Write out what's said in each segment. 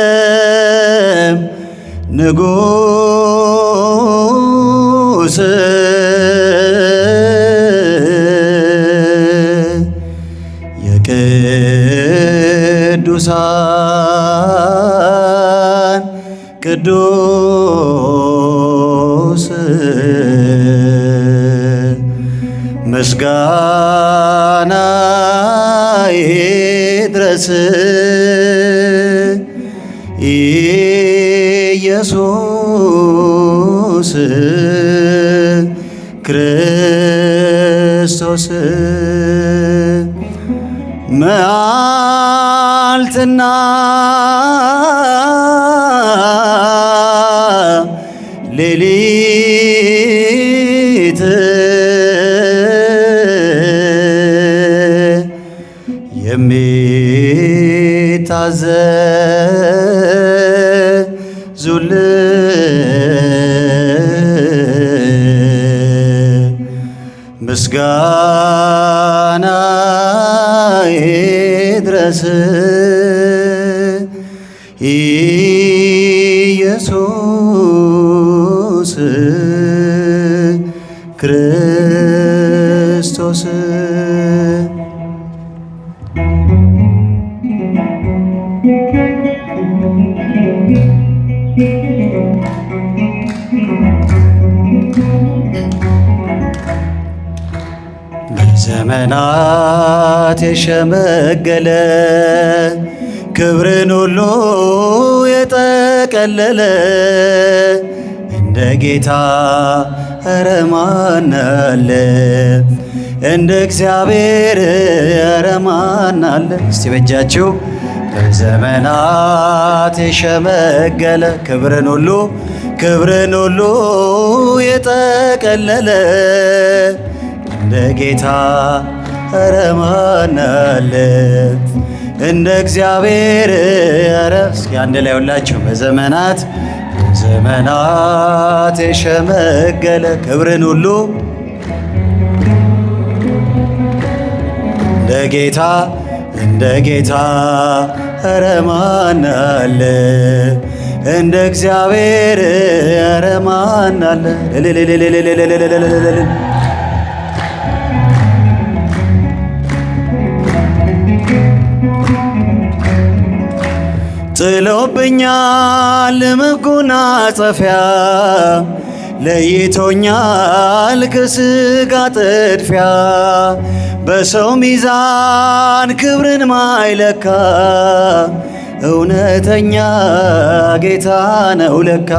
የዘላለም ንጉሥ የቅዱሳን ቅዱስ ምስጋና ይድረስ ኢየሱስ ክርስቶስ መዓልትና ሌሊት የሚታዘዙልህ ምስጋና ይድረስ ኢየሱስ ክርስቶስ በዘመናት የሸመገለ ክብርን ሁሉ የጠቀለለ እንደ ጌታ ኧረ ማን አለ? እንደ እግዚአብሔር ኧረ ማን አለ? እስቲ በእጃችሁ በዘመናት የሸመገለ ክብርን ሁሉ የጠቀለለ እንደ ጌታ ኧረ ማን አለ? እንደ እግዚአብሔር ኧረ እስኪ አንድ ላይ ሁላችሁ በዘመናት የሸመገለ ክብርን ሁሉ እንደ ጌታ ኧረ ማን አለ? እንደ እግዚአብሔር ኧረ ማን አለ? ጥሎብኛል መጎናጸፊያ ለይቶኛል ከሥጋ ጥድፊያ በሰው ሚዛን ክብርን ማይለካ እውነተኛ ጌታ ነው ለካ።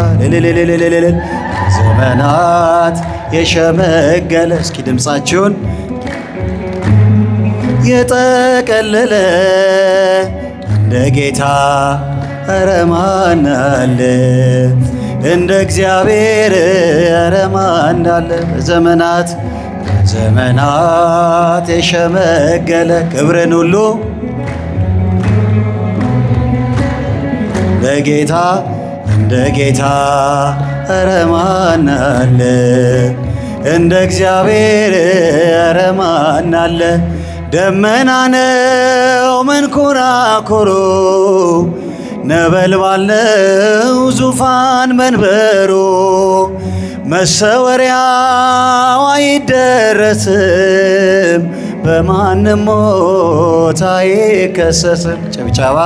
ዘመናት የሸመገለ እስኪ ድምፃችሁን የጠቀለለ እንደ ጌታ ኧረ ማን አለ? እንደ እግዚአብሔር ኧረ ማን አለ? በዘመናት የሸመገለ ክብርን ሁሉ እንደ ጌታ ኧረ ማን አለ? እንደ እግዚአብሔር ኧረ ማን አለ? ደመና ነው መንኮራኮሩ ነበልባል ነው ዙፋን መንበሩ መሰወሪያው አይደረስም በማንም ሞት አይከሰስም። ጭብጨባ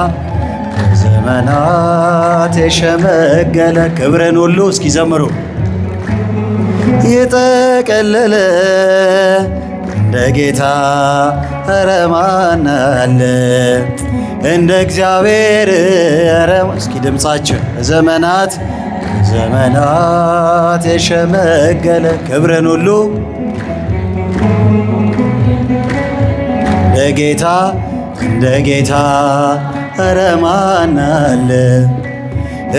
ዘመናት የሸመገለ ክብርን ሁሉ እስኪ ዘምሩ የጠቀለለ እንደ ጌታ ኧረ ማን አለ? እንደ እግዚአብሔር ኧረ እስኪ ድምፃችን ዘመናት የሸመገለ ክብርን ሁሉ እንደ ጌታ ኧረ ማን አለ?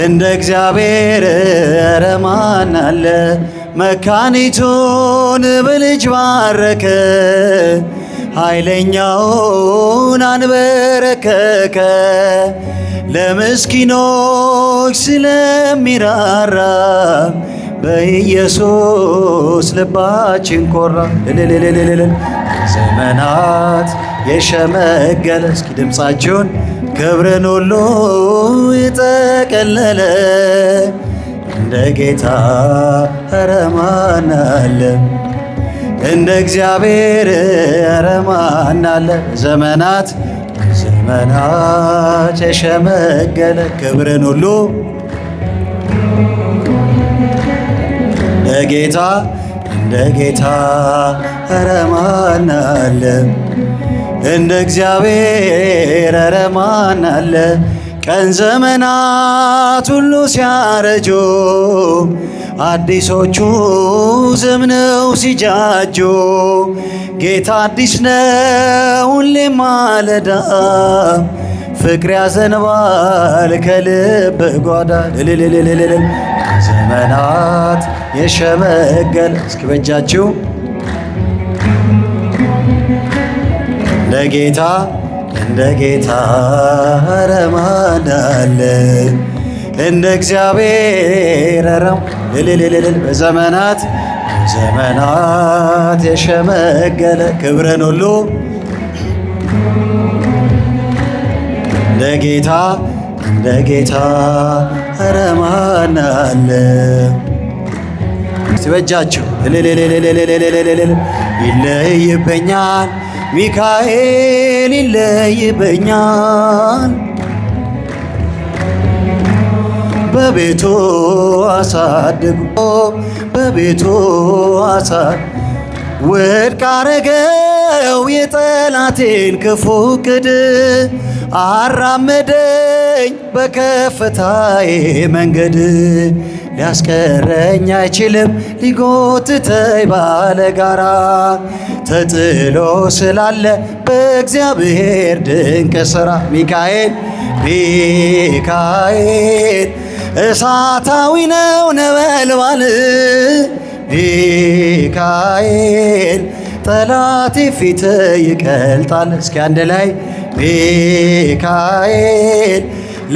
እንደ እግዚአብሔር ኧረ ማን አለ? መካኒቱን በልጅ ባረከ ኃይለኛውን አንበረከከ ለምስኪኖች ስለሚራራ በኢየሱስ ልባችን ኮራ። ዘመናት የሸመገለ እስኪ ድምፃችሁን ክብርን ሁሉ የጠቀለለ እንደ ጌታ ኧረ ማን አለ? እንደ እግዚአብሔር ኧረ ማን አለ? ዘመናት ዘመናት የሸመገለ ክብርን ሁሉ እንደ ጌታ ኧረ ማን አለ? እንደ እግዚአብሔር ኧረ ማን አለ? ቀን ዘመናት ሁሉ ሲያረጁ አዲሶቹ ዘምነው ሲጃጁ ጌታ አዲስ ነው ሁሌም ማለዳ ፍቅር ያዘንባል ከልብ ጓዳ ልልልልልል ዘመናት የሸመገለ እስኪ በጃችሁ እንደ ጌታ ኧረ ማን አለ? እንደ እግዚአብሔር ኧረ ልልልልል በዘመናት የሸመገለ ክብርን ሁሉ እንደ ጌታ ኧረ ማን አለ? ሲበጃችሁ ይለይብኛል ሚካኤል ይለይብኛል በቤቱ ውድቅ አረገው የጠላቴን ክፉ ዕቅድ አራመደኝ በከፍታዬ መንገድ ሊያስቀረኝ አይችልም ሊጎትተኝ ባለጋራ ተጥሎ ስላለ በእግዚአብሔር ድንቅ ሥራ ሚካኤል እሳታዊ ነው ነበልባል ሚካኤል ጠላቴ ፊት ይቀልጣል። እስኪ አንድ ላይ ሚካኤል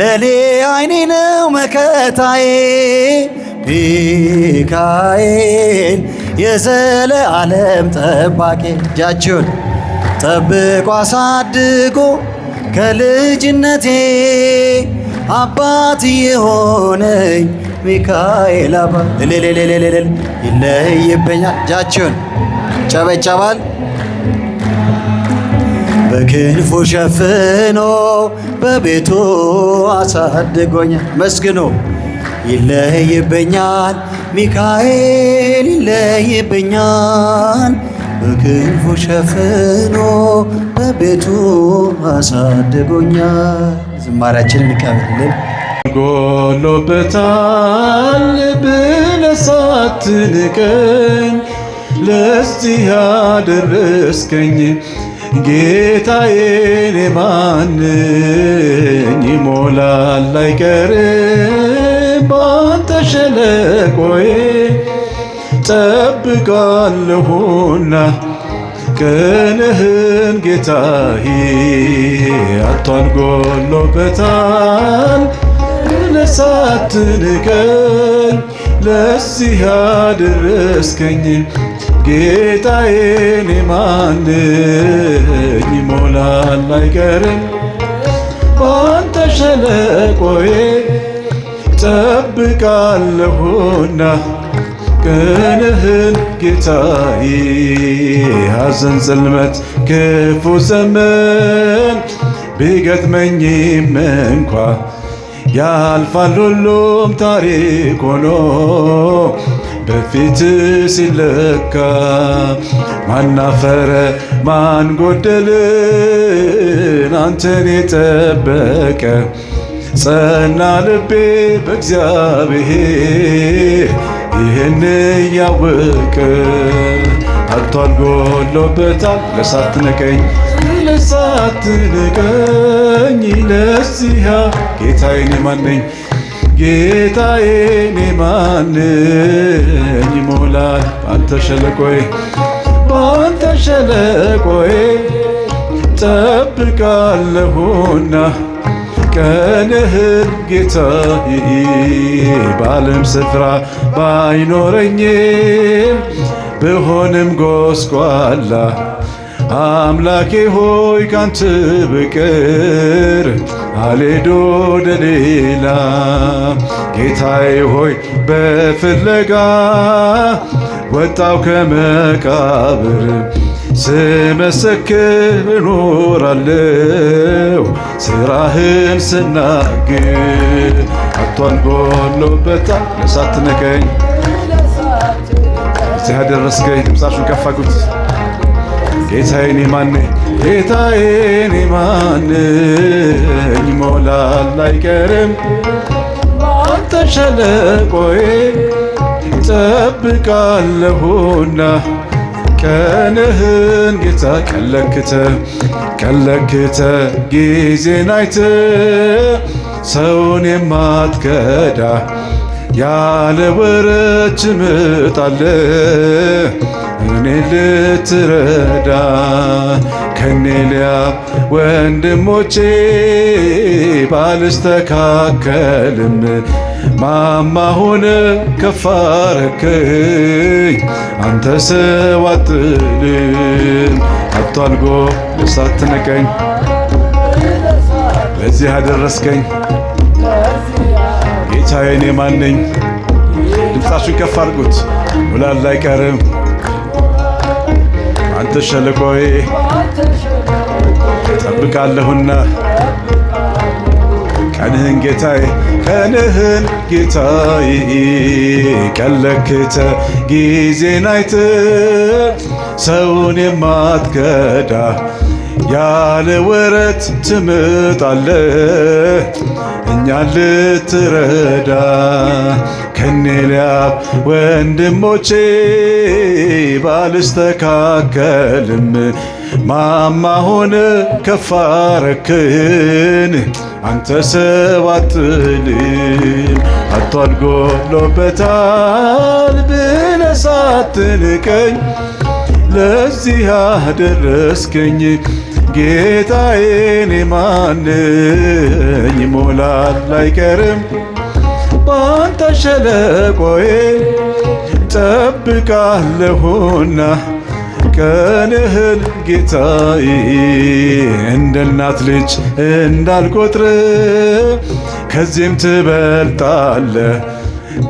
ለኔ አይኔ ነው መከታዬ ሚካኤል የዘለዓለም ጠባቂ እጃችሁን ጠብቆ አሳድጎ ከልጅነቴ አባት የሆነኝ ሚካኤል ይለይብኛል። እጃችሁን ጨበጨባል። በክንፉ ሸፍኖ በቤቱ አሳድጎኛል። መስግኖ ይለይብኛል ሚካኤል ይለይብኛል በክንፉ ሸፍኖ በቤቱ አሳድጎኛል። ዝማሬያችንን እንቀበልን። ጎሎበታል ብለህ ሳትንቀኝ ለዚህ ያደረስከኝ ጌታዬ እኔ ማን ነኝ? ይሞላል አይቀርም ባንተ ሸለቆዬ ጠብቃለሁና ቀንህን ጌታዬ አቷል ጎሎበታል ብለህ ሳትንቀኝ ለዚህ ያደረስከኝ ጌታዬ እኔ ማን ነኝ? ይሞላል አይቀርም ባንተ ሸለቆዬ ጠብቃለሁና ቀንህን ጌታዬ ሐዘን ጽልመት ክፉ ዘመን ቢገጥመኝም እንኳ ያልፋል ሁሉም ታሪክ ሆኖ በፊት ሲለካ ማናፈረ ማን ጎደልን አንተን የጠበቀ ጸና ልቤ በእግዚአብሔር ይህን ያወቀ አጥቷል ጎሎበታል ለሳትንቀኝ ለዚያ ጌታዬ እኔ ማን ነኝ? ጌታዬ እኔ ማን ነኝ? ይሞላል ባንተ ሸለቆዬ ጠብቃለሁና ቀንህን ጌታዬ በዓለም ስፍራ ባይኖረኝም ብሆንም ጎስቋላ አምላኬ ሆይ ካንተ በቀር አልሄድ ወደ ሌላ። ጌታዬ ሆይ በፍለጋ ወጣው ከመቃብር ስመሰክር እኖራለሁ ስራህን ስናገር። አቷን ጎሎበታል ለእሳት ንቀኝ እዚህ ያደረስከኝ። ድምፃችሁን ከፍ አድርጉት። ጌታዬ እኔ ማን ነኝ? ጌታዬ እኔ ማን ነኝ? ሞላል አይቀርም አንተ ሸለቆዬ ጠብቃለሁና ቀንህን ጌታ ቀለክተ ጊዜን አይተ ሰውን የማትከዳ ያለ ወረት ትመጣለህ እኔ ልትረዳ። ከኔ ሊያብ ወንድሞቼ ባልስተካከልም ማማ ሆነ ከፍ አረከኝ አንተ ሰው አትልም። አቷልጎ ለእሳት ንቀኝ ለዚህ ያደረስከኝ። ጌታዬ እኔ ማን ነኝ? ድምፃችሁን ከፍ አድርጉት። ሙላል አይቀርም አንተ ሸለቆዬ ጠብቃለሁና ቀንህን ጌታዬ ቀለክተ ጊዜን አይተ ሰውን የማትከዳ ያለ ወረት ትመጣለህ እኛን ልትረዳ። ከኔ ሊያብ ወንድሞቼ ባልስተካከልም ማማ ሆነ ከፍ አረክን አንተ ሰው አትልም። አቷል ጎሎበታል ብለህ ሳትንቀኝ ለዚህ ያደረስከኝ። ጌታዬ እኔ ማን ነኝ? ሞላል አይቀርም ባንተ ሸለቆዬ ጠብቃለሁና ቀንህን ጌታዬ እንደ እናት ልጅ እንዳልቆጥር ከዚህም ትበልጣለህ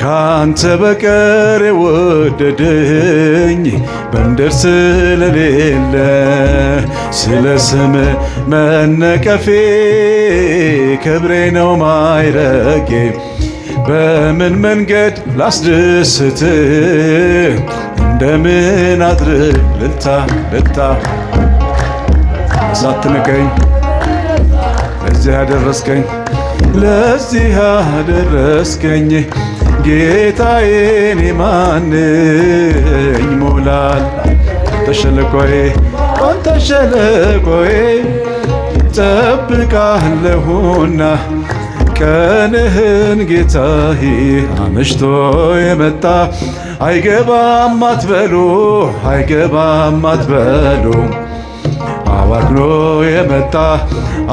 ካንተ በቀር የወደደኝ በምድር ስለሌለ። ስለ ስም መነቀፌ ክብሬ ነው ማይረጌ በምን መንገድ ላስደስት እንደምን አድርግ ልልታ ሳትንቀኝ ለዚህ ያደረስከኝ ጌታዬ እኔ ማን ነኝ? ሞላል አንተ ሸለቆዬ ጠብቃለሁና ቀንህን ጌታዬ። አመሽቶ የመጣ አይገባም አትበሉ አባክኖ የመጣ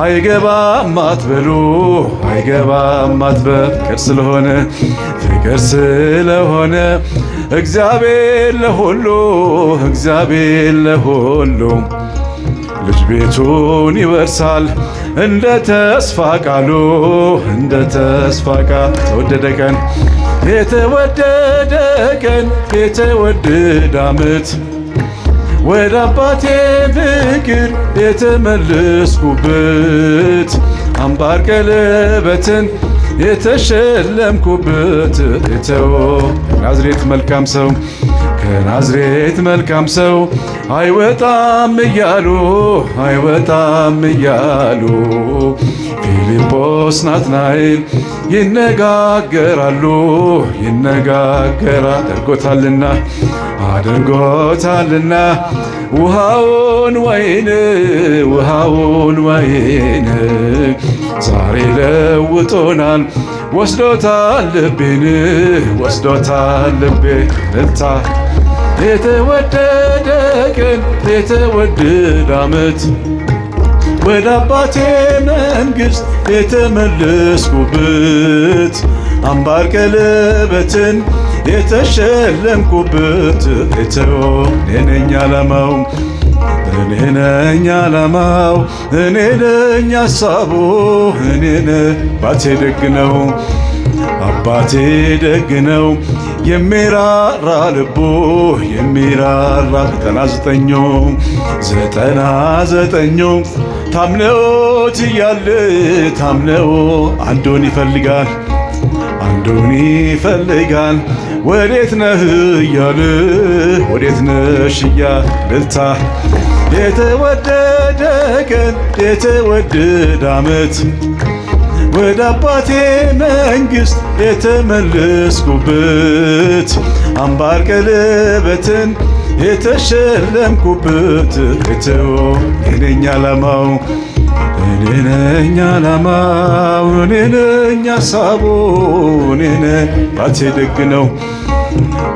አይገባም አትበሉ ፍቅር ስለሆነ እግዚአብሔር ለሁሉ ልጅ ቤቱን ይወርሳል እንደ ተስፋ ቃሉ ተወደደ ቀን የተወደደ ዓመት ወደ አባቴ ፍቅር የተመለስኩበት አምባር ቀለበትን የተሸለምኩበት ከናዝሬት መልካም ሰው አይወጣም እያሉ ፊልጶስ ናትናኤል ይነጋገራሉ አድርጎታልና ውሃውን ወይን ዛሬ ለውጦናል ወስዶታል ልቤ እልልታ የተወደደ ቀን የተወደደ ዓመት ወደ አባቴ መንግሥት የተመለስኩበት አምባር ቀለበትን የተሸለምኩበት የተወ እኔ ነኝ ዓላማው እኔ ነኝ ዓላማው እኔ ነኝ ሐሳቡ እኔ ነኝ አባቴ ደግ ነው አባቴ ደግ ነው የሚራራ ልቡ የሚራራ 99 ታምነውት እያለ ታምነው አንዱን ይፈልጋል ወዴት ነህ እያለ ወዴት ነሽ እያልታ የተወደደ ቀን የተወደደ ዓመት ወደ አባቴ መንግሥት የተመለስኩበት አምባር ቀለበትን የተሸለምኩበት የተወ እኔ ነኝ ዓላማው እኔ ነኝ ዓላማው እኔ ነኝ ሐሳቡ እኔ ነኝ አባቴ ደግ ነው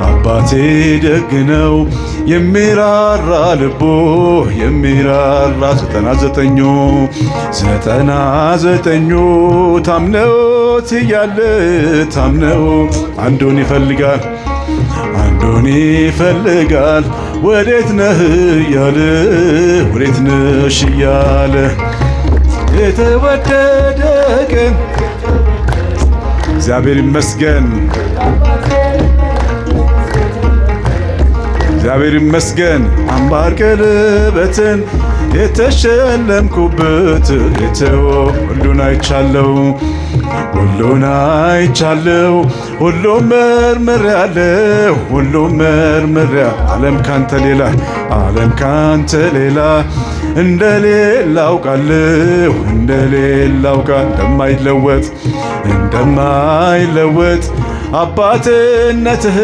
አባቴ ደግ ነው የሚራራ ልቡ የሚራራ 99 ታምነውት እያለ ታምነው አንዱን ይፈልጋል ወዴት ነህ እያለ ወዴት ነሽ እያለ የተወደደ ቀን እግዚአብሔር ይመስገን አምባር ቀለበትን የተሸለምኩበት የተወ ሁሉን አይቻለው ሁሉም መርምሬያለሁ ዓለም ካንተ ሌላ እንደሌላ አውቃለሁ እንደማይለወጥ አባትነትህ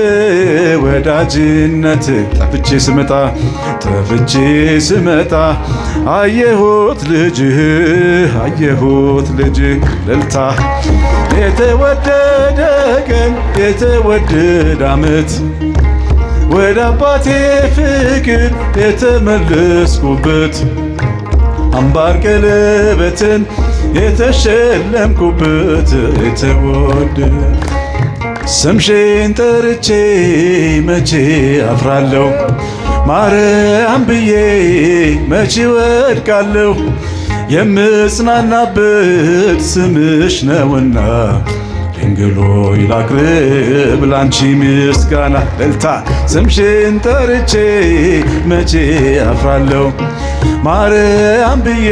ወዳጅነትህ ጠፍቼ ስመጣ አየሁት ልጅህ እልልታ የተወደደ ቀን የተወደደ ዓመት ወደ አባቴ ፍቅር የተመለስኩበት አምባር ቀለበትን የተሸለምኩበት የተወደደ ስምሽን ጠርቼ መቼ አፍራለሁ ማርያም ብዬ መቼ ወድቃለሁ የምጽናናበት ስምሽ ነውና ድንግል ሆይ ላቅርብ ላንቺ ምስጋና እልልታ ስምሽን ጠርቼ መቼ አፍራለሁ ማርያም ብዬ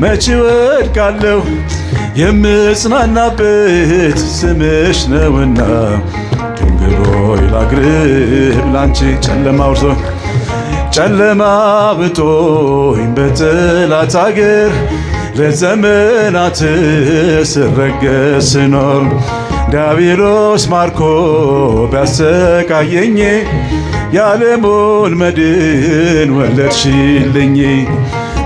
መቼ ወድቃለሁ የምጽናናበት ስምሽ ነውና ድንግል ሆይ ላቅርብ ላንቺ ጨለማ ብጦኝ በጠላት አገር ለዘመናት ስረገጥ ስኖር ዲያብሎስ ማርኮ ቢያሰቃየኝ የዓለሙን መድን ወለድሽልኝ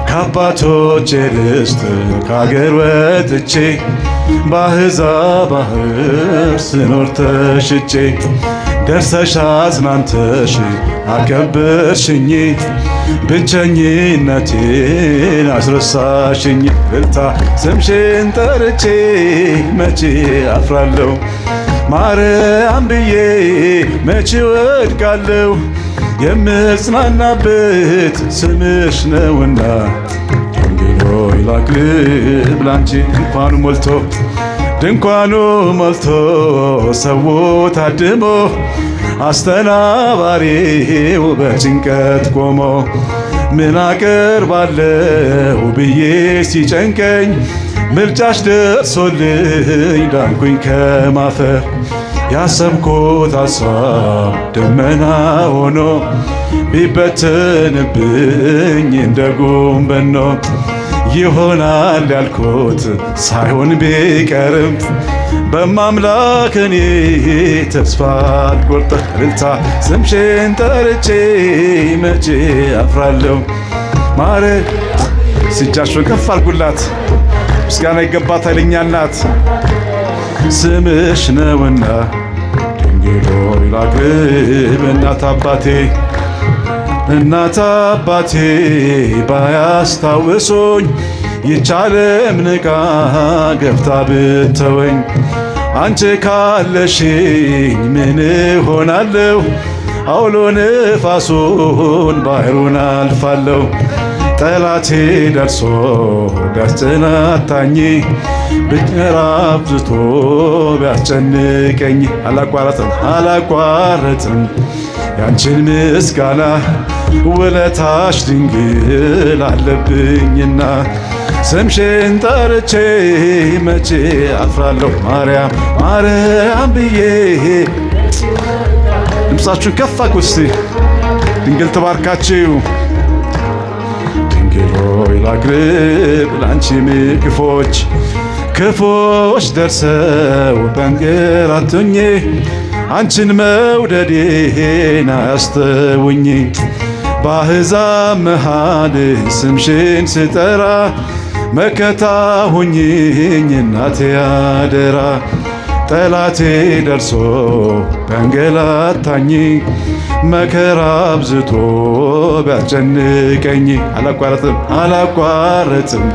ከአባቶቼ ርስት ከአገር ወጥቼ በአሕዛብ ባሕር ስኖር ተሽጬ ደርሰሽ አጽናንተሽ አከበርሽኝ ብቸኝነቴን አስረሳሽኝ እልልታ ስምሽን ጠርቼ መቼ አፍራለሁ ማርያም ብዬ መቼ ወድቃለሁ የምጽናናበት ስምሽ ነውና ድንግል ሆይ ላቅርብ ላንቺ ድንኳኑ ሞልቶ ሰው ታድሞ አስተናባሪው በጭንቀት ቆሞ ምን አቀርባለሁ ብዬ ሲጨንቀኝ ምልጃሽ ደርሶልኝ ዳንኩኝ ከማፈር ያሰብኩት ሐሳብ ደመና ሆኖ ቢበተንብኝ እንደ ጉም በኖ ይሆናል ያልኩት ሳይሆን ቢቀርም በማምላክ እኔ ተስፋ አልቆርጥም እልልታ ስምሽን ጠርቼ መቼ አፍራለሁ እጃችሁን ከፍ አድርጉላት ምስጋና ይገባታል የእኛ እናት ስምሽ ነውና ድንግል ሆይ ላቅርብ እናት አባቴ ባያስታውሱኝ ይህች ዓለም ንቃ ገፍታ ብትተወኝ አንቺ ካለሽኝ ምን ሆናለሁ? አውሎ ነፋሱን ባህሩን አልፋለሁ። ጠላቴ ደርሶ ቢያስጨናታኝ ብትራ አብዝቶ ቢያስጨንቀኝ አላቋረጥም ያንቺን ምስጋና ውለታሽ ድንግል አለብኝና ስምሽን ጠርቼ መቼ አፍራለሁ ማርያም ማርያም ብዬ። ድምፃችሁን ከፍ አድርጉ እስቲ። ድንግል ትባርካችሁ። ድንግል ሆይ ላቅርብ ላንቺ ምግፎች ክፎች ደርሰው ተንገላቱኝ አንቺን መውደዴን አያስተውኝ። በአሕዛብ መሃል ስምሽን ስጠራ መከታ ሁኚኝ እናቴ አደራ። ጠላቴ ደርሶ ቢያንገላታኝ መከራ አብዝቶ ቢያስጨንቀኝ አላቋረጥም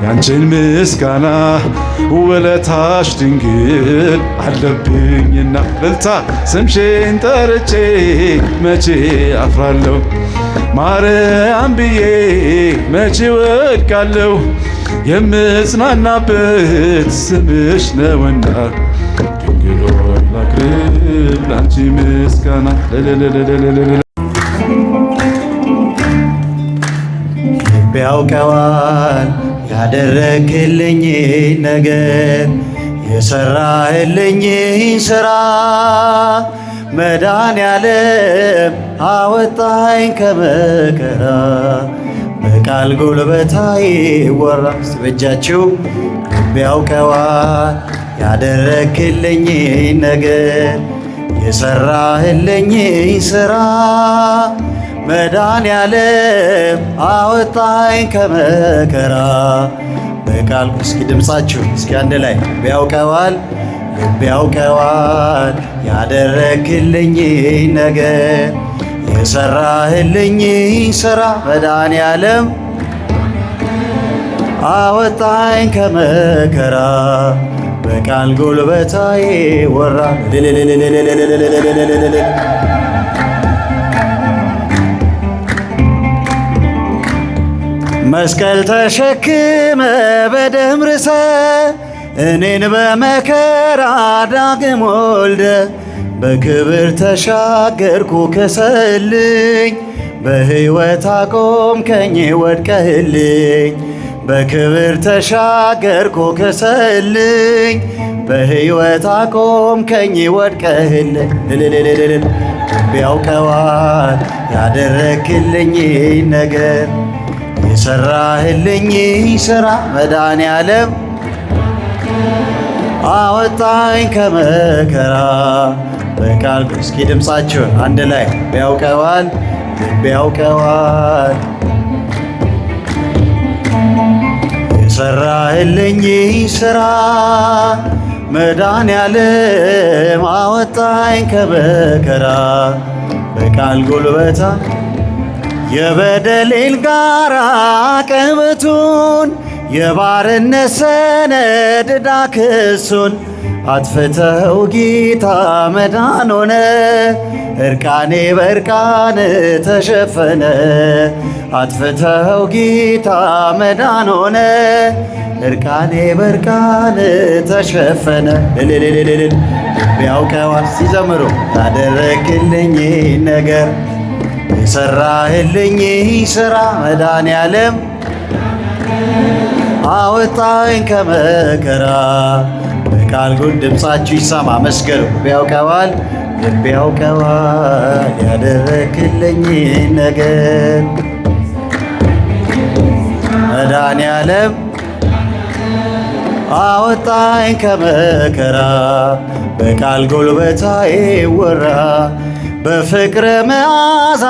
ያንቺን ምስጋና ውለታሽ ድንግል አለብኝና። እልልታ ስምሽን ጠርቼ መቼ አፍራለሁ ማርያም ብዬ መቼ ወድቃለሁ። የምጽናናበት ስምሽ ነውና ድንግል ሆይ ላቅርብ ላንቺ ምስጋና። ቢያውቀዋል ያደረግልኝ ነገር የሰራህልኝ ስራ መድኃኔዓለም አወጣኝ ከመከራ በቃል ጉልበታዬ ወራ። በእጃችሁ ቢያውቀዋል ያደረግልኝ ነገር የሰራህልኝ ስራ መድኃኔዓለም አወጣኝ ከመከራ በቃል። እስኪ ድምፃችሁ እስኪ አንድ ላይ ቢያውቀዋል ያደረግልኝ ነገር የሰራህልኝ ስራ መድኃኔዓለም አወጣኝ ከመከራ በቃል ጉልበታዬ ወራ። መስቀል ተሸክመ በደም ርሰ እኔን በመከራ ዳግም ወልደ በክብር ተሻገርኩ ከሰልኝ በሕይወት አቆምከኝ ወድቀህልኝ በክብር ተሻገርኩ ከሰልኝ በሕይወት አቆምከኝ ወድቀህልኝ። ቢያውቀዋል ያደረግልኝ ነገር የሰራህልኝ ስራ መድኃኔዓለም አወጣኝ ከመከራ በቃል። እስኪ ድምፃችሁን አንድ ላይ ቢያውቀዋል የሰራህልኝ ስራ መድኃኔዓለም አወጣኝ ከመከራ በቃል ጉልበታ የበደሌን ጋራ ቀበቱን የባርነት ሰነድ ዕዳ ክሱን አጥፍተው ጌታ መዳን ሆነ እርቃኔ በእርቃን ተሸፈነ። አጥፍተው ጌታ መዳን ሆነ እርቃኔ በእርቃን ተሸፈነ። ቢያውቀዋል ሲዘምሩ ያደረግልኝ ነገር የሰራህልኝ ስራ መድኃኔዓለም አወጣኝ ከመከራ በቃል ጉድ። ድምፃችሁ ይሰማ መስገኑ። ቢያውቀዋል ያደረግልኝ ነገር መድኃኔዓለም አወጣኝ ከመከራ በቃል ጉልበታዬ ወራ። በፍቅረ መዓዛ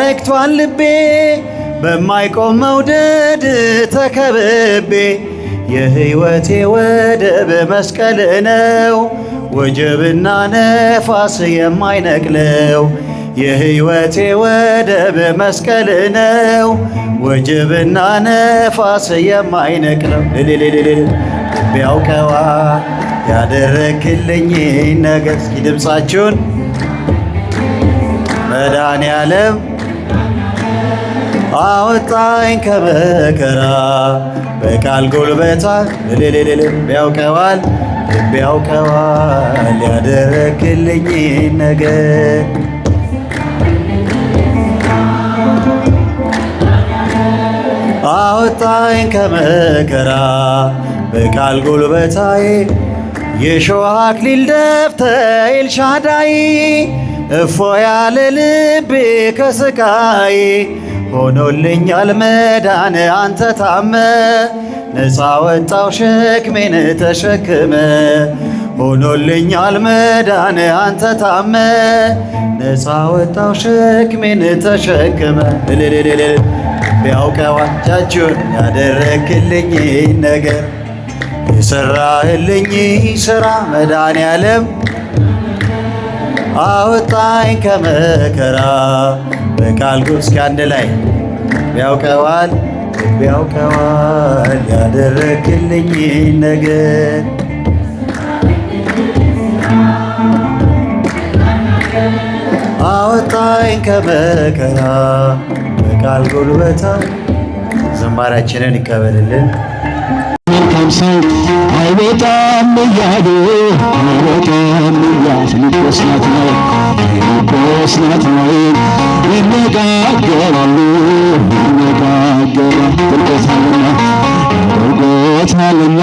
ረክቷል ልቤ በማይቆም መውደድ ተከብቤ የሕይወቴ ወደብ መስቀል ነው ወጀብና ነፋስ የማይነቅለው። የሕይወቴ ወደብ መስቀል ነው ወጀብና ነፋስ የማይነቅለው። ቢያውቀዋል ያደረክልኝ ነገር እስኪ ድምፃችሁን መድኃኔዓለም አወጣኝ ከመከራ በቃል ጎልበታ ልብ ያውቀዋል ያደረክልኝ ነገር አወጣኝ ከመከራ በቃል ጎልበታዬ የሾህ አክሊል ደፍተህ ኤልሻዳይ እፎ ያለ ልቤ ከስቃይ ሆኖልኛል መዳን አንተ ታመ ነፃ ወጣው ሸክሜን ተሸክመ ሆኖልኛል መዳን አንተ ታመ ነፃ ወጣው ሸክሜን ተሸክመ ቢያውቀዋል እጃችሁን ያደረክልኝ ነገር የሰራህልኝ ስራ መድኃኔዓለም አወጣኝ ከመከራ በቃል እስኪ አንድ ላይ ቢያውቀዋል ያደረክልኝ ነገር አወጣኝ ከመከራ በቃል ጉልበታ ዝማሬያችንን ይቀበልልን። መልካም ሰው አይወጣም እያሉ ፊልጶስ ናት ነው ይነጋገራሉ ጎልጎታልና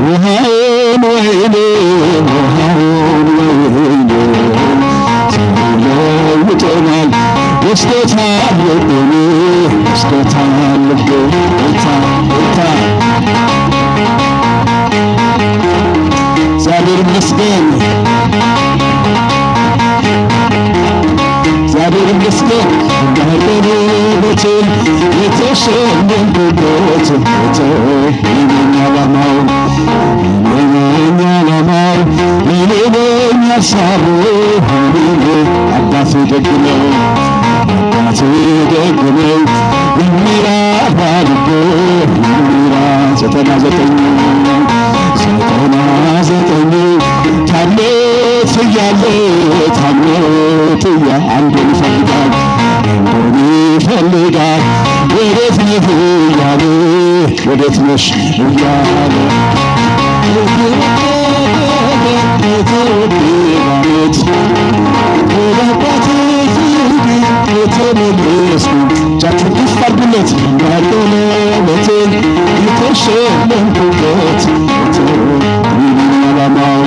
ውሃውን ወይኔ ይለውጠናል ወስዶታል ልቤ እግዚአብሔር ይመስገን እንዳይቀርበትን የተሸነፍኩበት ዓላማው ሀሳቡ አባቴ ደግ ነው የሚራራ ልቦ ዘጠና ዘጠኝ ታምኖት እያለ አንዱን ይፈልጋል ወዴት ነህ እያለ ወዴት ነሽ እያለ እጃችሁን ከፍ አድርጉለት እንዳለለትን የተሸለምኩበት ዓላማው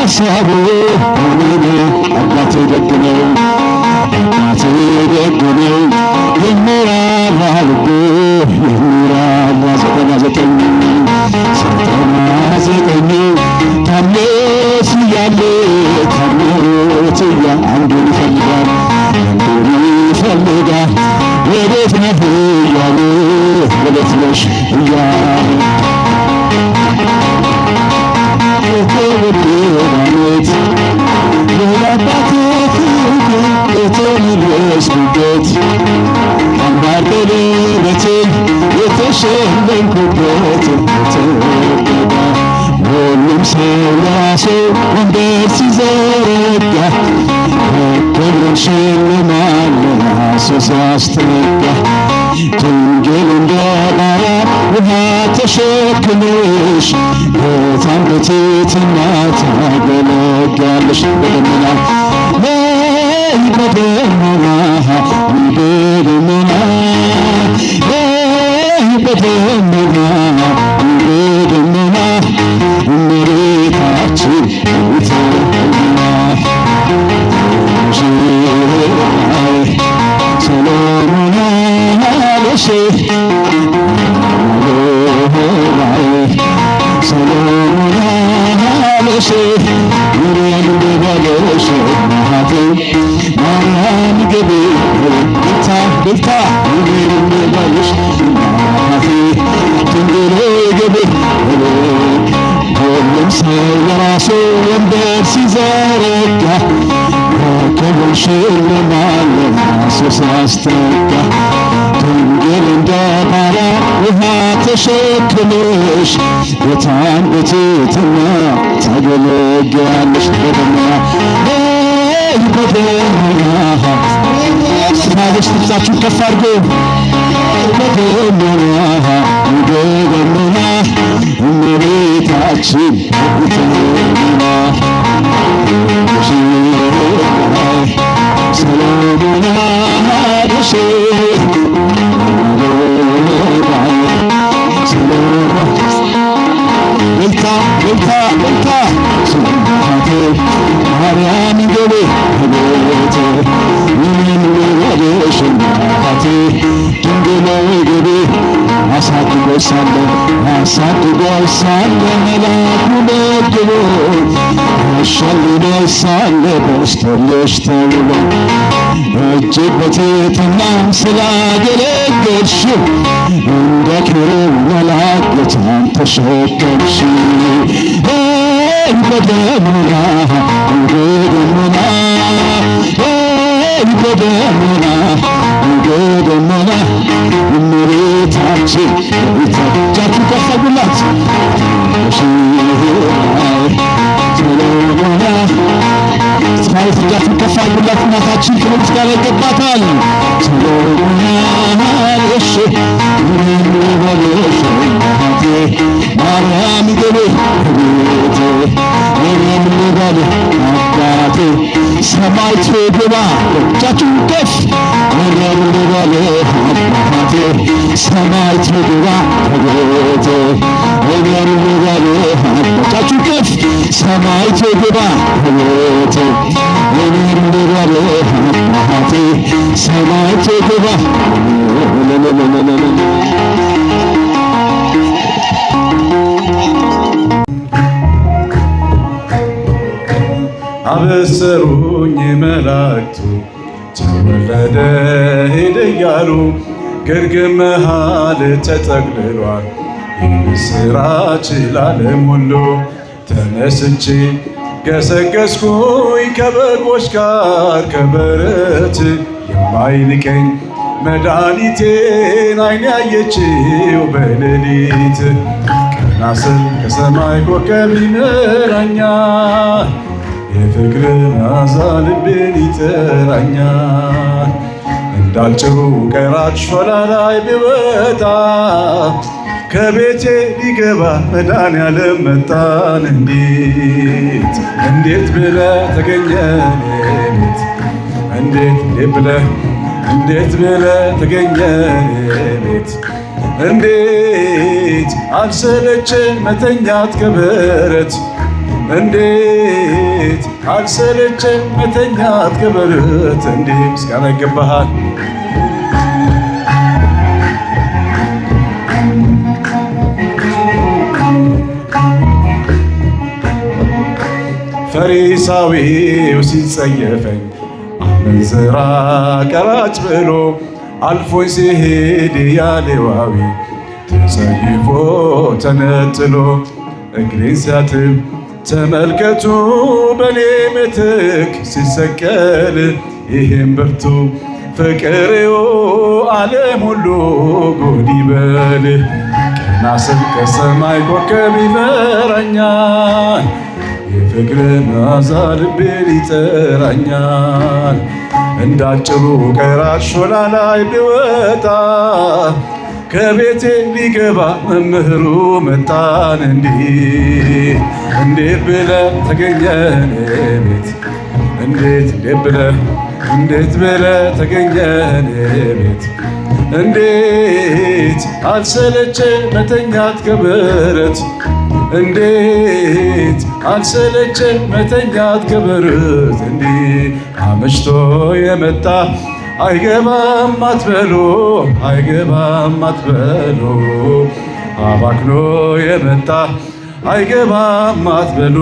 ሀሳቡ አባቴ ደግ ነው የሚራራ ልቡ ዘጠና ዘጠኝ ታምኖት እያለ አንዱን ይፈልጋል ወዴት ነህ እያለ ወዴት ነሽ እያለ የተመለስኩበት አንባርቀለበትን የተሸለምኩበት ሁሉም ሰው ለራሱ ወንበር ሲዘረጋ ክብርን ሽልማት ለራሱ ሲያስተጋ ድንግል እንደ ባሪያ ውሃ ተሸክመሽ ጌታን በትሕትና ታገለግያለሽ። በደመና እመቤታችን ሰሎሞን አለሽ ማርያም ገቤ ቤታ ድንግል ገቤ ሁሉም ሰው የራሱ ወንበር ሲዘረጋ ክብርን ሽልማት ለራሱ ሲያስተጋ እንደ ባሪያ ውሃ ተሸክመሽ ጌታን በትሕትና ታገለግያለሽ። በደመና ስታለሽ ድምፃችሁን ከፍ አድርጎ በደመና እመቤታችን ሰሎሞን አደሼ በልታ በልታ በልታ ስንታቴ ማርያም ገቤ ቤቴ ምንም ልበልሽ እናቴ ድንግል ገቤ አሳድጎሽ ሳለ መላኩ መግቦ አሻግሮሽ ሳለ በስቶልሽ ተብሎ እጅግ በትሕትና ስላገለገልሽው እንደ ኪሩብ መልአክ ጌታን ተሸከምሽ። በደመና በደመና እመቤታችን እጃችሁ ከፍ አድርጉላት። እጃችሁ ከፍ አድርጉላት። እናታችን ክብር ምስጋና ይገባታል። ማርያም ገቤ ቤቴ እኔም ልበል አባቴ ሰማዕቱ ግባ እጃችሁን ከፍ እኔም ልበል አባቴ ሰማዕቱ ግባ ቤቴ እኔም ልበል እጃችሁን ከፍ ሰማዕቱ ግባ ቤቴ እኔም ልበል አባቴ ሰማዕቱ ግባ አበሰሩኝ መላእክቱ ተወለደ ሄደ እያሉ ግርግም መሃል ተጠቅልሏል የምስራች ለዓለም ሁሉ። ተነስቼ ገሰገስኩኝ ከበጎች ጋር ከበረት የማይንቀኝ መድኃኒቴን ዓይን ያየችው በሌሊት ቀና ስል ከሰማይ ኮከብ ይመራኛል የፍቅር መዓዛ ልቤን ይጠራኛል። እንዳልጭሩ ቀራጭ ሾላ ላይ ብወጣ ከቤቴ ሊገባ መድኃኒዓለም መጣን። እንዴት ብለህ ተገኘህ ቤት እንዴት ብለህ ተገኘህ ቤት እንዴት አልሰለቸህ መተኛት ከበረት እንዴት አልሰለቸህ መተኛት ከበረት እንዴት ምስጋና ይገባሃል። ፈሪሳዊው ሲጸየፈኝ አመንዝራ ቀራጭ ብሎ አልፎኝ ሲሄድ ያ ሌዋዊ ተጸይፎ ተነጥሎ እግሬን ሲያጥብ ተመልከቱ በኔ ምትክ ሲሰቀል ይህም ብርቱ ፍቅሬው ዓለም ሁሉ ጉድ ይበል። ቀና ስል ከሰማይ ኮከብ ይመራኛል የፍቅር መዓዛ ልቤን ይጠራኛል። እንዳጭሩ ቀራጭ ሾላ ላይ ብወጣ ከቤቴ ሊገባ መምህሩ መጣን። እንዴት ብለህ ተገኘህ ቤት እንዴት ብለህ ተገኘህ ቤት እንዴት አልሰለቸህ መተኛት ከበረት እንዴት አልሰለቸህ መተኛት ከበረት አመሽቶ የመጣ አይገባም አትበሉ አባክኖ የመጣ አይገባም አትበሉ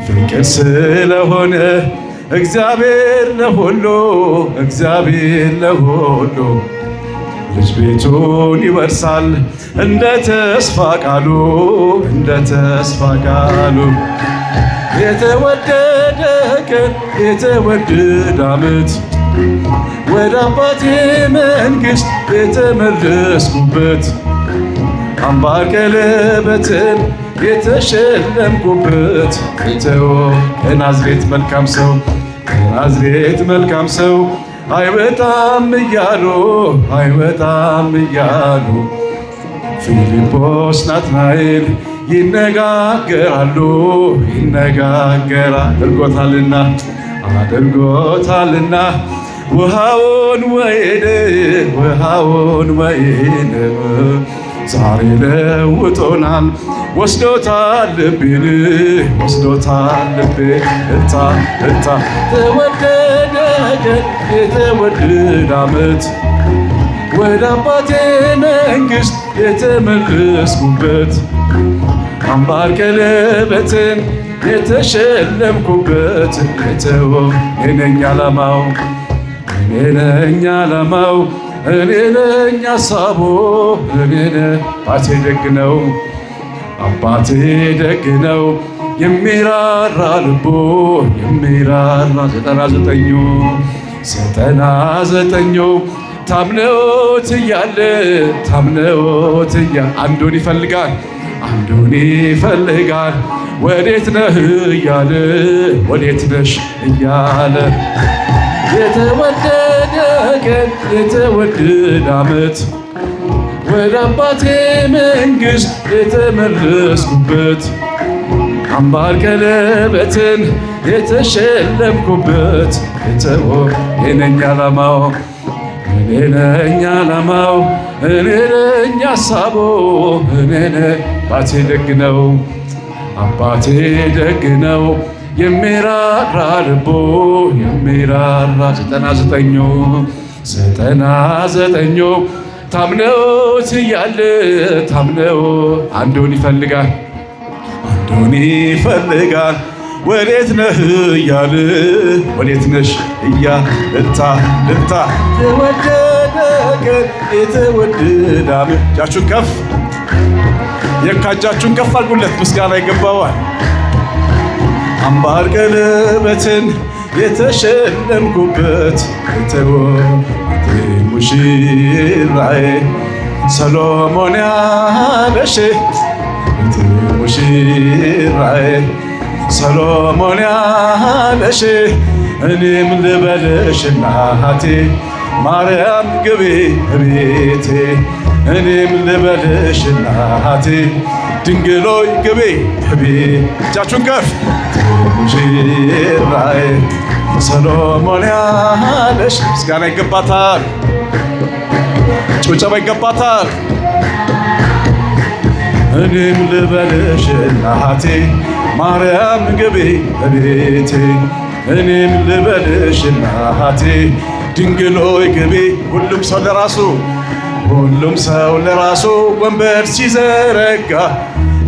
ፍቅር ስለሆነ እግዚአብሔር ለሁሉ ልጅ ቤቱን ይወርሳል እንደ ተስፋ ቃሉ የተወደደ ቀን የተወደደ ዓመት ወደ አባቴ መንግሥት የተመለስኩበት አምባር ቀለበትን የተሸለምኩበት ከናዝሬት መልካም ሰው ከናዝሬት መልካም ሰው አይወጣም እያሉ ፊልጶስ ናትናኤል ይነጋገራሉ አድርጎታልና ውሃውን ወይን ዛሬ ለውጦናል ወስዶታል ልቤን እልታ ተወደደ የተወደደ ዓመት ወደ አባቴ መንግሥት የተመለስኩበት አምባር ቀለበትን የተሸለምኩበት እኔ ነኝ ዓላማው እኔ ነኝ ሐሳቡ አባቴ ደግ ነው የሚራራ ልቡ የሚራራ 99 ታምነውት እያለ አንዱን ይፈልጋል ወዴት ነህ እያለ ወዴት ነሽ እያለ የተወደደ ቀን የተወደደ ዓመት ወደ አባቴ መንግሥት የተመለስኩበት አምባር ቀለበትን የተሸለምኩበት እኔ ነኝ ዓላማው እኔ ነኝ ሐሳቡ አባቴ ደግ ነው የሚራራ ልቡ የሚራራ 99 ታምነውት እያለ አንዱን ይፈልጋል ወዴት ነህ እያለ ወዴት ነሽ እልታ የተወደደ ቀን የተወደደ ዓመት እጃችሁን ከፍ የካጃችሁን ከፍ አድርጉለት ምስጋና ይገባዋል አምባር ቀለበትን የተሸለምኩበት ሙሽራዬ ሰሎሞን ያለሽ ሙሽራዬ ሰሎሞን ያለሽ እኔም ልበልሽ እናቴ ማርያም ግቢ እቤቴ እኔም ልበልሽ እናቴ ድንግሎይ ግቢ እጃችሁን ከፍ ሙሽራዬ ሰሎሞን ያለሽ ምስጋና ይገባታል ጭብጨባ ይገባታል እኔም ልበልሽ እናቴ ማርያም ግቢ እቤቴ እኔም ልበልሽ እናቴ ድንግሎይ ግቢ ሁሉም ሰው ለራሱ ወንበር ሲዘረጋ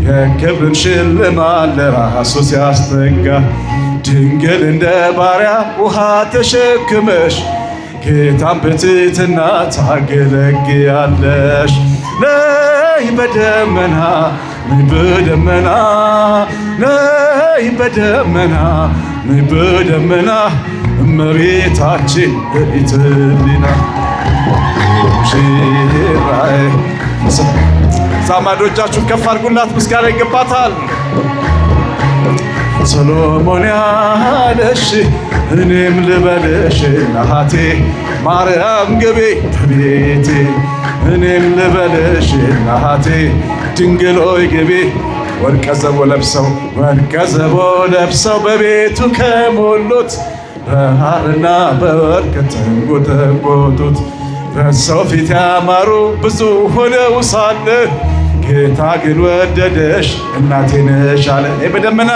የክብርን ሽልማት ለራሱ ሲያስጠጋ ድንግል እንደ ባሪያ ውሃ ተሸክመሽ ጌታን በትሕትና ታገለግያለሽ ነይ በደመና እመቤታችን በኢትሊና ሙሽራዬ ሳማዶቻችሁን ከፍ አድርጉላት ምስጋና ይገባታል ሰሎሞን ያለሽ እኔም ልበልሽ እናቴ ማርያም ግቢ እቤቴ እኔም ልበልሽ እናቴ ድንግሎይ ግቢ ወርቀ ዘቦ ለብሰው በቤቱ ከሞሉት በሐርና በወርቅ ተንቆጠቆጡት በሰው ፊት ያማሩ ብዙ ሆነው ሳለ ጌታ ግን ወደደሽ እናቴ ነሽ አለ በደመና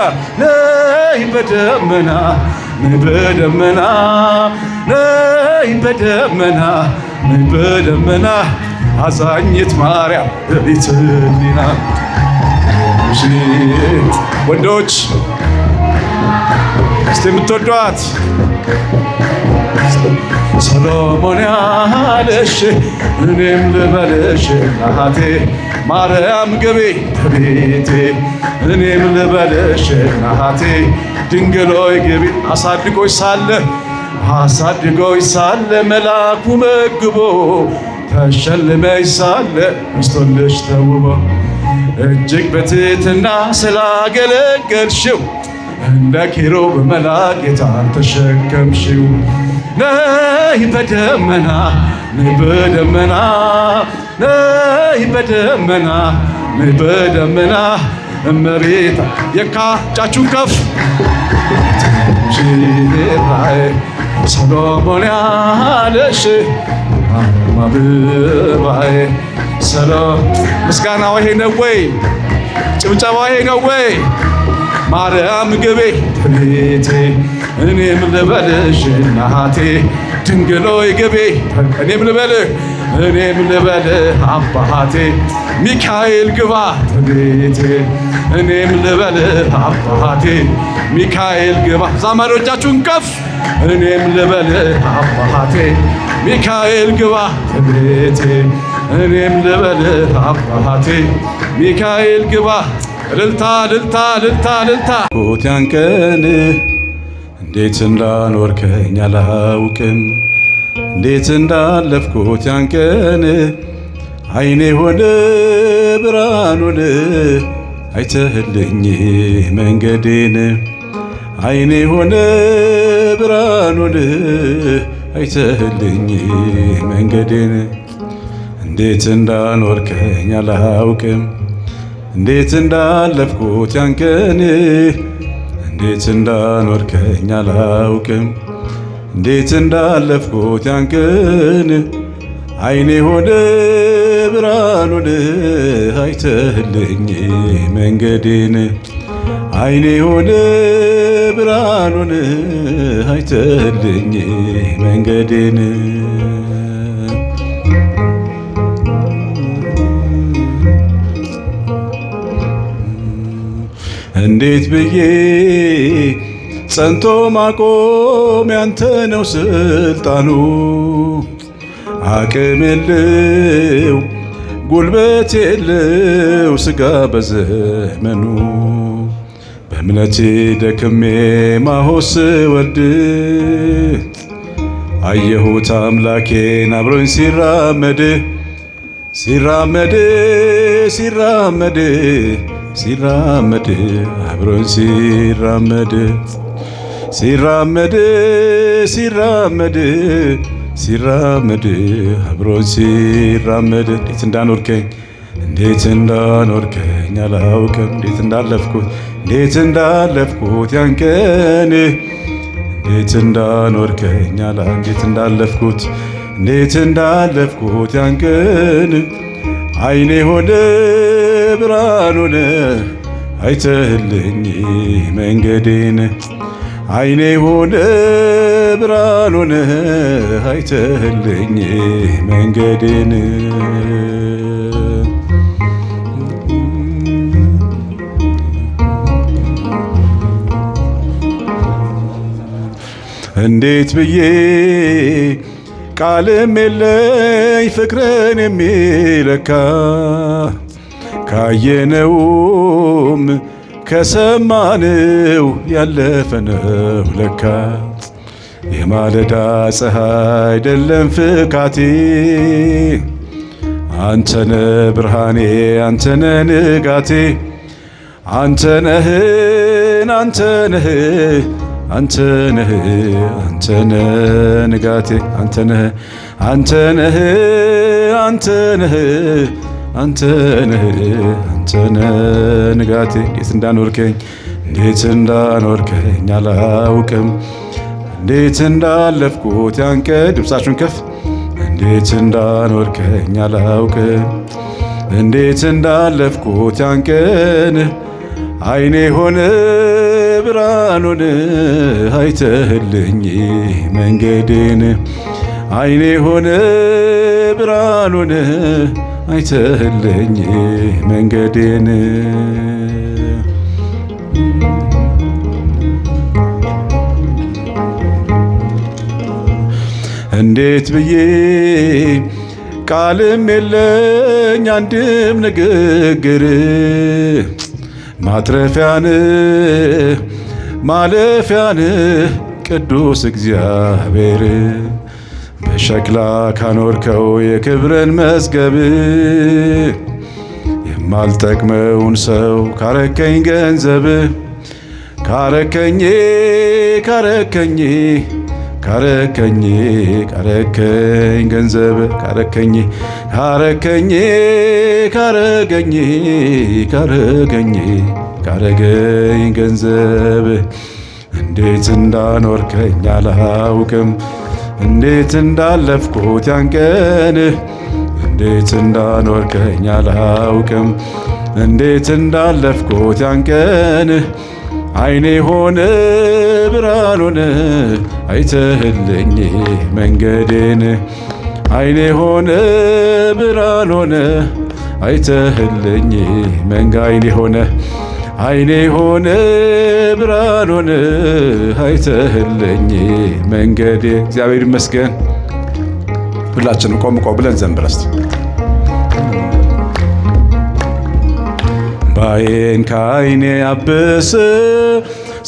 አዛኝት ማርያም በኢትሊና ወንዶች እስቲ የምትወዷት ሰሎሞን ያለሽ እኔም ልበልሽ እናቴ ማርያም ግቢ እቤቴ እኔም ልበልሽ እናቴ ድንግሎይ ግቢ አሳድጎኝ ሳለ መልአኩ መግቦ ተሸልመኝ ሳለ ሚስቶልሽ ተውቦ እጅግ በትሕትና ስላገለገልሽው እንደ ኪሩብ መልአክ ጌታን ተሸከምሽው። ነይ በደመና ነይ በደመና ነይ በደመና ነይ በደመና እመቤታ የካጫችሁን ከፍ ራይ ሰሎሞን ያለሽ አበባዬ ሰሎ ምስጋናው ይሄ ነው ወይ? ጭብጨባው ይሄ ነው ወይ? ማርያም ግቤ ቤቴ እኔም ልበልሽ እናቴ ድንግሎይ ግቤ እኔም ልበልህ እኔም ልበልህ አባቴ ሚካኤል ግባ ቤቴ እኔም ልበልህ አባቴ ሚካኤል ግባ። ዘመዶቻችሁን ከፍ እኔም ልበልህ አባቴ ሚካኤል ግባ ቤቴ እኔም ልበልህ አባቴ ሚካኤል ግባ። እልልታ እልልታ እልልታ እልልታ ያን ቀን እንዴት እንዳኖርከኝ አላውቅም፣ እንዴት እንዳለፍኩት ያን ቀን አይኔ ሆነ ብርሃኑን አይተህልኝ መንገዴን አይኔ ሆነ ብርሃኑን አይተህልኝ መንገዴን እንዴት እንዳኖርከኝ አላውቅም እንዴት እንዳለፍኩት ያን ቀን እንዴት እንዳኖርከኝ አላውቅም እንዴት እንዳለፍኩት ያን ቀን አይኔ ሆነ ብርሃኑን አይተህልኝ መንገዴን አይኔ ሆነ ብርሃኑን አይተህልኝ መንገዴን እንዴት ብዬ ጸንቶ ማቆም ያንተ ነው ስልጣኑ አቅም የለው ጉልበት የለው ሥጋ በዘመኑ በእምነቴ ደክሜ ማሆስ ወርድ አየሁት አምላኬን አብሮኝ ሲራመድ ሲራመድ ሲራመድ ሲራመድ አብሮኝ ሲራመድ ሲራመድ ሲራመድ ሲራመድ አብሮኝ ሲራመድ እንዴት እንዳኖርከኝ እንዴት እንዳኖርከኝ አላውቅም እንዴት እንዳለፍኩት ያን ቀን እንዴት እንዳኖርከኝ እንዴት እንዳለፍኩት ያን ቀን አይኔ ሆነ ብርሃኑን አይተህልኝ መንገዴን አይኔ ሆነ ብርሃኑን አይተህልኝ መንገዴን እንዴት ብዬ ቃልም የለኝ ፍቅርን የሚለካ ካየነውም ከሰማነው ያለፈ ነው ለካ የማለዳ ፀሐይ አይደለም ፍካቴ አንተነ ብርሃኔ አንተነ ንጋቴ አንተነህ አንተነህ አንተነህ አንተነህ ንጋቴ አንተነህ አንተነህ አንተነህ አንተነህ አንተነህ ንጋቴ እንዴት እንዳኖርከኝ አላውቅም እንዴት እንዳለፍኩት ያን ቀን ድምፃችሁን ከፍ እንዴት እንዳኖርከኝ አላውቅም እንዴት እንዳለፍኩት ያን ቀን አይኔ ሆነ ብርሃኑን አይተህልኝ መንገዴን አይኔ ሆነ ብርሃኑን አይተህልኝ መንገዴን እንዴት ብዬ ቃልም የለኝ አንድም ንግግር ማትረፊያን ማለፊያን ቅዱስ እግዚአብሔር በሸክላ ካኖርከው የክብርን መዝገብ የማልጠቅመውን ሰው ካረከኝ ገንዘብ ካረከኝ ገንዘብ ካረከኝ ገንዘብ እንዴት እንዳኖርከኝ አላውቅም እንዴት እንዳለፍኩት ያንቀን እንዴት እንዳኖርከኝ አላውቅም እንዴት እንዳለፍኩት ያንቀን አይኔ ሆነ ብርሃን ሆነ አይተህልኝ መንገዴን አይኔ ሆነ ብርሃን ሆነ አይተህልኝ አይኔ ሆነ ብርሃን ሆነ አይተህልኝ መንገዴ። እግዚአብሔር ይመስገን። ሁላችንም ቆም ብለን ዘምር እስቲ። ባዬን ከዓይኔ አበሰ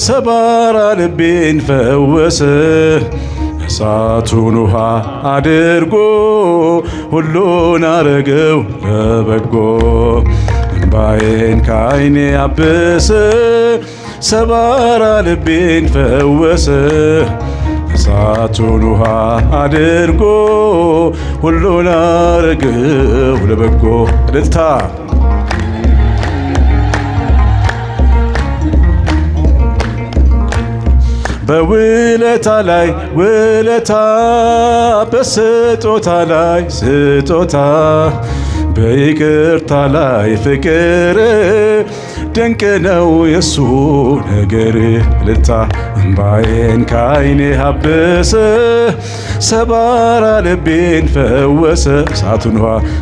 ሰባራ ልቤን ፈወሰ እሳቱን ውሃ አድርጎ ሁሉን አረገው ለበጎ። ባዬን ከዓይኔ አበሰ ሰባራ ልቤን ፈወሰ እሳቱን ውሃ አድርጎ ሁሉን አረገው ለበጎ። እልልታ በውለታ ላይ ውለታ በስጦታ ላይ ስጦታ በይቅርታ ላይ ፍቅር ድንቅ ነው የሱ ነገር። እልልታ እምባዬን ከዓይኔ አበሰ ሰባራ ልቤን ፈወሰ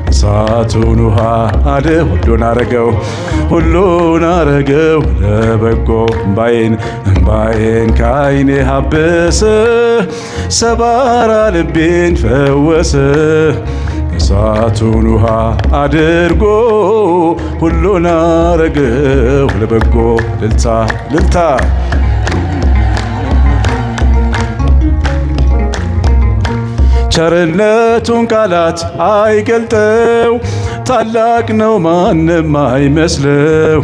እሳቱን ውሃ ሁሉን አረገው ለበጎ። እምባዬን ከዓይኔ አበሰ ሰባራ ልቤን ፈወሰ እሳቱን ውሃ አድርጎ ሁሉን አረገው ለበጎ። እልልታ ቸርነቱን ቃላት አይገልጠው ታላቅ ነው ማንም አይመስለው።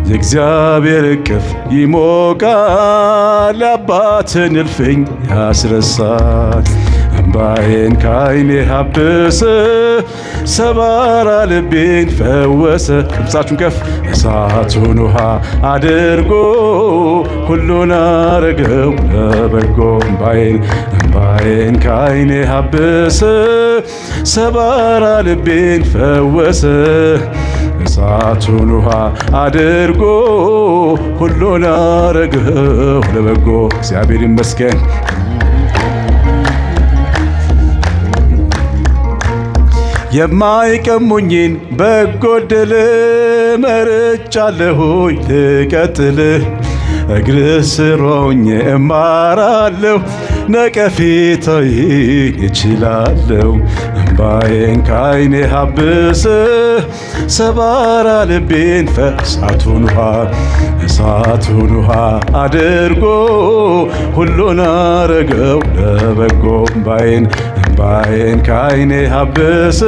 የእግዚአብሔር እቅፍ ይሞቃል አባትን እልፍኝ ያስረሳል። እምባዬን ከዓይኔ አበሰ ሰባራ ልቤን ፈወሰ። ድምፃችሁን ከፍ እሳቱን ውሃ አድርጎ ሁሉን አረገው ለበጎ። እምባዬን ከዓይኔ አበሰ ሰባራ ልቤን ፈወሰ እሳቱን ውሃ አድርጎ ሁሉን አረገው ለበጎ። እግዚአብሔር ይመስገን። የማይቀሙኝን በጎ ዕድል መርጫለሁኝ ልቀጥል። እግርህ ስር ሆኜ እማራለሁ ነቀፌታዬን እችላለሁ። እምባዬን ከዓይኔ አበሰ ሰባራ ልቤን እሳቱን ውሃ አድርጎ ሁሉን አረገው ለበጎ። እምባዬን ከዓይኔ አበሰ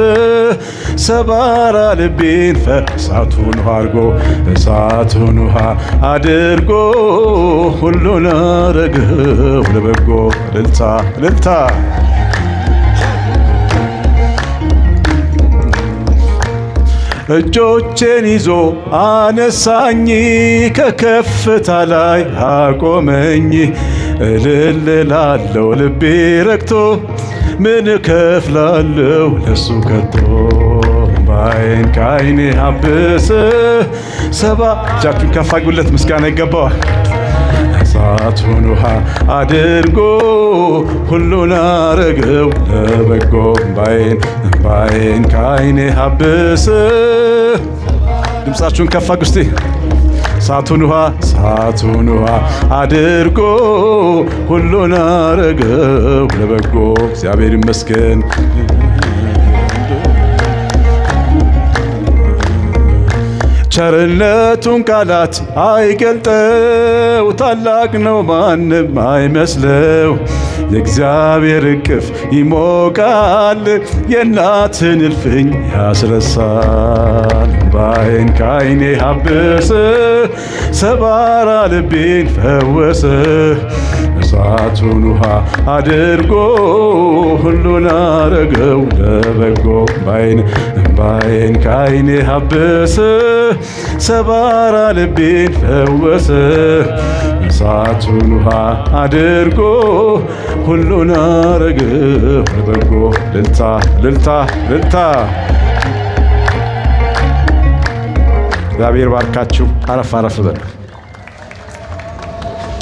ሰባራ ልቤን እሳቱን ውሃ አድርጎ ሁሉን አረገው ለበጎ። እልልታ እጆቼን ይዞ አነሳኝ ከከፍታ ላይ አቆመኝ። እልል እላለሁ ልቤ ረክቶ ምን እከፍላለሁ ለሱ ከቶ። እምባዬን ከዓይኔ አበሰ እጃችሁን ከፍ አድርጉለት፣ ምስጋና ይገባዋል። እሳቱን ውሃ አድርጎ ሁሉን አረገው ለበጎ። እምባዬን ከዓይኔ አበሰ ድምፃችሁን ከፍ አድርጉ እስቲ። እሳቱን ውሃ አድርጎ ሁሉን አረገው ለበጎ። እግዚአብሔር ይመስገን። ቸርነቱን ቃላት አይገልጠው፣ ታላቅ ነው ማንም አይመስለው። የእግዚአብሔር እቅፍ ይሞቃል፣ የእናትን እልፍኝ ያስረሳል። እምባዬን ከዓይኔ አበሰ፣ ሰባራ ልቤን ፈወሰ። እሳቱን ውሃ አድርጎ ሁሉን አረገው ለበጎ። እምባዬን ከዓይኔ አበሰ፣ ሰባራ ልቤን ፈወሰ። እሳቱን ውሃ አድርጎ ሁሉን አረገው ለበጎ። እልልታ እልልታ እልልታ። እግዚአብሔር ባርካችሁ። አረፍ አረፍ በሉ።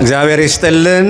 እግዚአብሔር ይስጥልን።